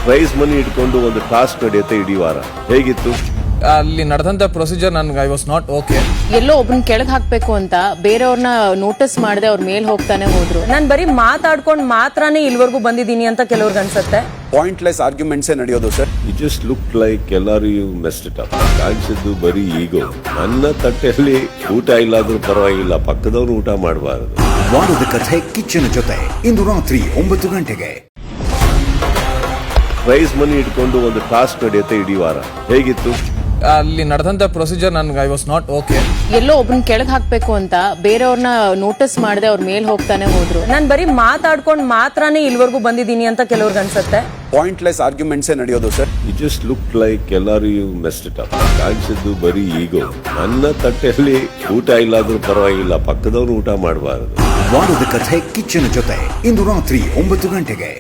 Prize money ಇಟ್ಕೊಂಡು ಒಂದು task ನಡೆಯುತ್ತೆ ಇಡೀ ವಾರ. ಹೇಗಿತ್ತು ಅಲ್ಲಿ ನಡೆದಂತ ಪ್ರೊಸೀಜರ್ ನನ್ಗೆ ಐ ವಾಸ್ ನಾಟ್ ಓಕೆ. ಎಲ್ಲೋ ಒಬ್ರನ್ನ ಕೆಳಗ್ ಹಾಕ್ಬೇಕು ಅಂತ ಬೇರೆಯವ್ರನ್ನ ನೋಟಿಸ್ ಮಾಡದೆ ಅವ್ರ ಮೇಲ್ ಹೋಗ್ತಾನೆ ಹೋದ್ರು. ನಾನ್ ಬರೀ ಮಾತಾಡ್ಕೊಂಡು ಮಾತ್ರನೇ ಇಲ್ವರೆಗೂ ಬಂದಿದ್ದೀನಿ ಅಂತ ಕೆಲವ್ರಿಗೆ ಅನ್ಸುತ್ತೆ. ಪಾಯಿಂಟ್ಲೆಸ್ ಆರ್ಗ್ಯುಮೆಂಟ್ಸ್ ನಡೆಯೋದು sir. It just look like ಎಲ್ಲರೂ ಯು ಮೆಸ್ಡ್ ಇಟ್ ಅಪ್. ಕಾಣಿಸಿದ್ದು ಬರೀ ಈಗೋ. ನನ್ನ ತಟ್ಟೆಯಲ್ಲಿ ಊಟ ಇಲ್ಲಾದ್ರೂ ಪರವಾಗಿಲ್ಲ, ಪಕ್ಕದವ್ರು ಊಟ ಮಾಡಬಾರದು. ವಾರದ ಕಥೆ ಕಿಚ್ಚನ ಜೊತೆ ಇಂದು ರಾತ್ರಿ 9 ಗಂಟೆಗೆ. ಪ್ರೈಸ್ ಮನಿ ಇಟ್ಕೊಂಡು ಒಂದು ಟಾಸ್ಕ್ ನಡೆಯುತ್ತೆ ಇಡೀ ವಾರ. ಹೇಗಿತ್ತು ಅಲ್ಲಿ ನಡೆದಂತ ಪ್ರೊಸೀಜರ್ ನನ್ಗೆ ಐ ವಾಸ್ ನಾಟ್ ಓಕೆ. ಎಲ್ಲೋ ಒಬ್ರನ್ನ ಕೆಳಗ್ ಹಾಕ್ಬೇಕು ಅಂತ ಬೇರೆಯವ್ರನ್ನ ನೋಟಿಸ್ ಮಾಡದೆ ಅವ್ರ ಮೇಲ್ ಹೋಗ್ತಾನೆ ಹೋದ್ರು. ನಾನ್ ಬರೀ ಮಾತಾಡ್ಕೊಂಡು ಮಾತ್ರನೇ ಇಲ್ವರೆಗೂ ಬಂದಿದ್ದೀನಿ ಅಂತ ಕೆಲವ್ರಿಗೆ ಅನ್ಸುತ್ತೆ. ಪಾಯಿಂಟ್ಲೆಸ್ ಆರ್ಗ್ಯುಮೆಂಟ್ಸ್ ನಡೆಯೋದು sir. It just look like ಎಲ್ಲರೂ ಯು ಮೆಸ್ಡ್ ಇಟ್ ಅಪ್. ಕಾಣಿಸಿದ್ದು ಬರೀ ಈಗೋ. ನನ್ನ ತಟ್ಟೆಯಲ್ಲಿ ಊಟ ಇಲ್ಲಾದ್ರೂ ಪರವಾಗಿಲ್ಲ, ಪಕ್ಕದವ್ರು ಊಟ ಮಾಡಬಾರದು. ವಾರದ ಕಥೆ ಕಿಚ್ಚನ ಜೊತೆ ಇಂದು ರಾತ್ರಿ 9 ಗಂಟೆಗೆ.